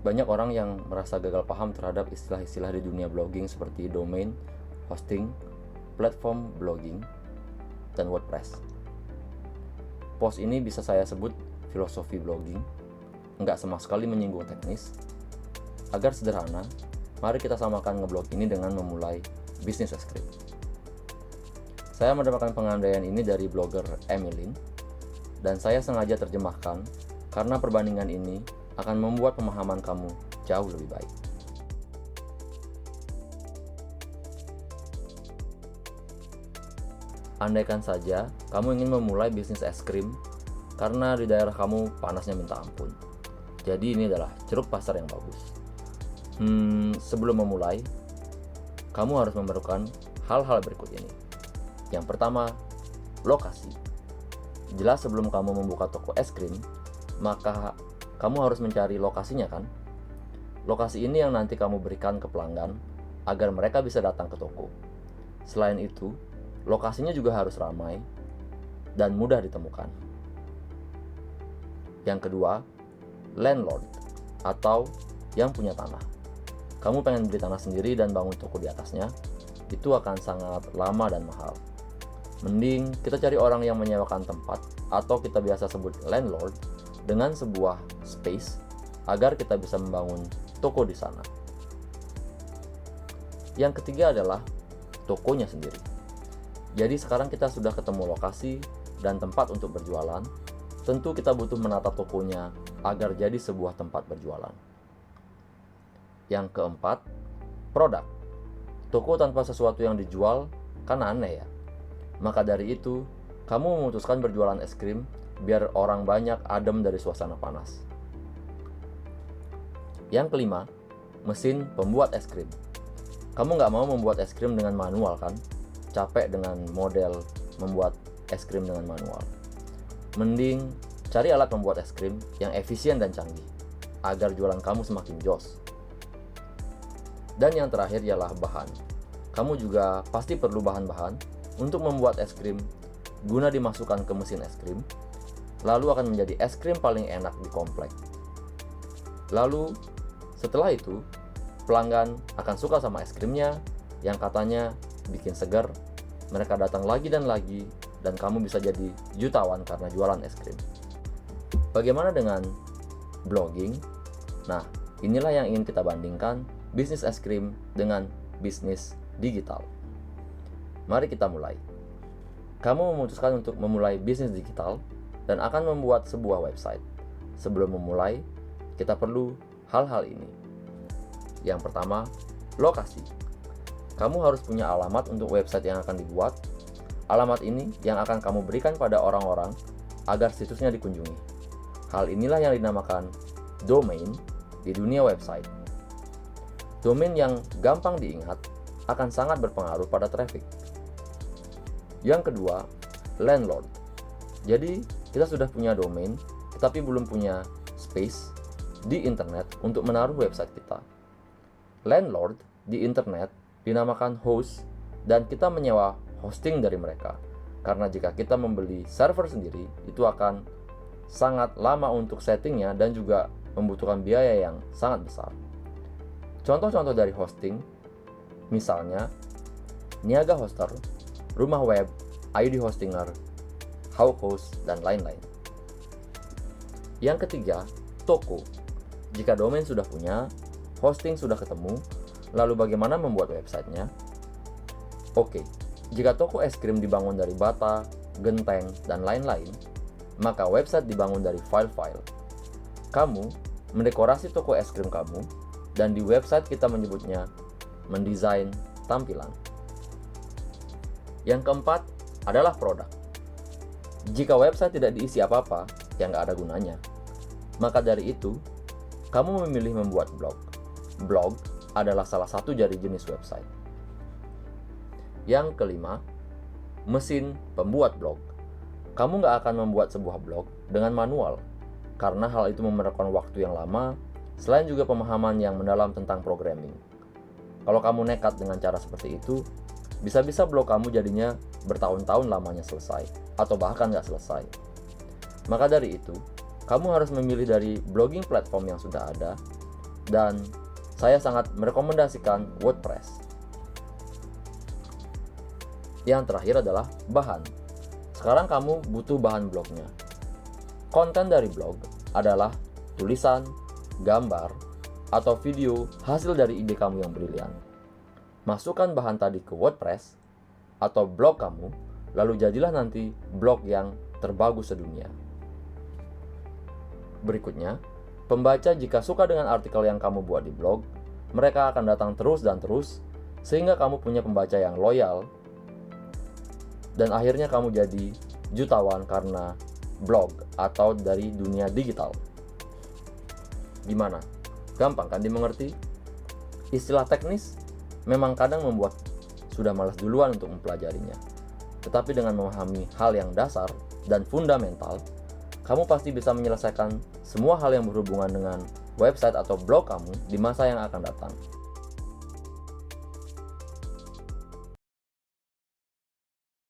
Banyak orang yang merasa gagal paham terhadap istilah-istilah di dunia blogging seperti domain, hosting, platform blogging, dan WordPress. Post ini bisa saya sebut filosofi blogging, nggak sama sekali menyinggung teknis. Agar sederhana, mari kita samakan ngeblog ini dengan memulai bisnis es krim. Saya mendapatkan pengandaian ini dari blogger Emilin, dan saya sengaja terjemahkan karena perbandingan ini akan membuat pemahaman kamu jauh lebih baik. Andaikan saja kamu ingin memulai bisnis es krim karena di daerah kamu panasnya minta ampun. Jadi ini adalah ceruk pasar yang bagus. Sebelum memulai, kamu harus memerlukan hal-hal berikut ini. Yang pertama, lokasi. Jelas sebelum kamu membuka toko es krim, maka kamu harus mencari lokasinya kan? Lokasi ini yang nanti kamu berikan ke pelanggan agar mereka bisa datang ke toko. Selain itu, lokasinya juga harus ramai dan mudah ditemukan. Yang kedua, landlord atau yang punya tanah. Kamu pengen beli tanah sendiri dan bangun toko di atasnya, itu akan sangat lama dan mahal. Mending kita cari orang yang menyewakan tempat atau kita biasa sebut landlord dengan sebuah space agar kita bisa membangun toko di sana. Yang ketiga adalah tokonya sendiri. Jadi sekarang kita sudah ketemu lokasi dan tempat untuk berjualan, tentu kita butuh menata tokonya agar jadi sebuah tempat berjualan. Yang keempat, produk. Toko tanpa sesuatu yang dijual kan aneh ya. Maka dari itu, kamu memutuskan berjualan es krim biar orang banyak adem dari suasana panas. Yang kelima, mesin pembuat es krim. Kamu nggak mau membuat es krim dengan manual kan? Capek dengan model membuat es krim dengan manual. Mending cari alat membuat es krim yang efisien dan canggih, agar jualan kamu semakin jos. Dan yang terakhir ialah bahan. Kamu juga pasti perlu bahan-bahan untuk membuat es krim guna dimasukkan ke mesin es krim, lalu akan menjadi es krim paling enak di komplek. Lalu, setelah itu, pelanggan akan suka sama es krimnya yang katanya bikin segar, mereka datang lagi dan lagi, dan kamu bisa jadi jutawan karena jualan es krim. Bagaimana dengan blogging? Nah, inilah yang ingin kita bandingkan bisnis es krim dengan bisnis digital. Mari kita mulai. Kamu memutuskan untuk memulai bisnis digital dan akan membuat sebuah website. Sebelum memulai, kita perlu hal-hal ini. Yang pertama, lokasi. Kamu harus punya alamat untuk website yang akan dibuat. Alamat ini yang akan kamu berikan pada orang-orang agar situsnya dikunjungi. Hal inilah yang dinamakan domain di dunia website. Domain yang gampang diingat akan sangat berpengaruh pada traffic. Yang kedua, landlord. Jadi, kita sudah punya domain, tetapi belum punya space di internet untuk menaruh website kita. Landlord di internet dinamakan host, dan kita menyewa hosting dari mereka. Karena jika kita membeli server sendiri, itu akan sangat lama untuk settingnya dan juga membutuhkan biaya yang sangat besar. Contoh-contoh dari hosting, misalnya Niaga Hoster, Rumah Web, ID Hostinger, Hawkhost, dan lain-lain. Yang ketiga, toko. Jika domain sudah punya, hosting sudah ketemu, lalu bagaimana membuat websitenya? Oke, jika toko es krim dibangun dari bata, genteng, dan lain-lain, maka website dibangun dari file-file. Kamu mendekorasi toko es krim kamu, dan di website kita menyebutnya mendesain tampilan. Yang keempat adalah produk. Jika website tidak diisi apa-apa, ya nggak ada gunanya. Maka dari itu, kamu memilih membuat blog. Blog adalah salah satu dari jenis website. Yang kelima, mesin pembuat blog. Kamu nggak akan membuat sebuah blog dengan manual, karena hal itu memerlukan waktu yang lama, selain juga pemahaman yang mendalam tentang programming. Kalau kamu nekat dengan cara seperti itu, bisa-bisa blog kamu jadinya bertahun-tahun lamanya selesai, atau bahkan nggak selesai. Maka dari itu, kamu harus memilih dari blogging platform yang sudah ada, dan saya sangat merekomendasikan WordPress. Yang terakhir adalah bahan. Sekarang kamu butuh bahan blognya. Konten dari blog adalah tulisan, gambar, atau video hasil dari ide kamu yang brilian. Masukkan bahan tadi ke WordPress atau blog kamu, lalu jadilah nanti blog yang terbagus sedunia. Berikutnya, pembaca jika suka dengan artikel yang kamu buat di blog, mereka akan datang terus dan terus, sehingga kamu punya pembaca yang loyal, dan akhirnya kamu jadi jutawan karena blog atau dari dunia digital. Gimana? Gampang kan dimengerti? Istilah teknis memang kadang membuat sudah malas duluan untuk mempelajarinya. Tetapi dengan memahami hal yang dasar dan fundamental, kamu pasti bisa menyelesaikan semua hal yang berhubungan dengan website atau blog kamu di masa yang akan datang.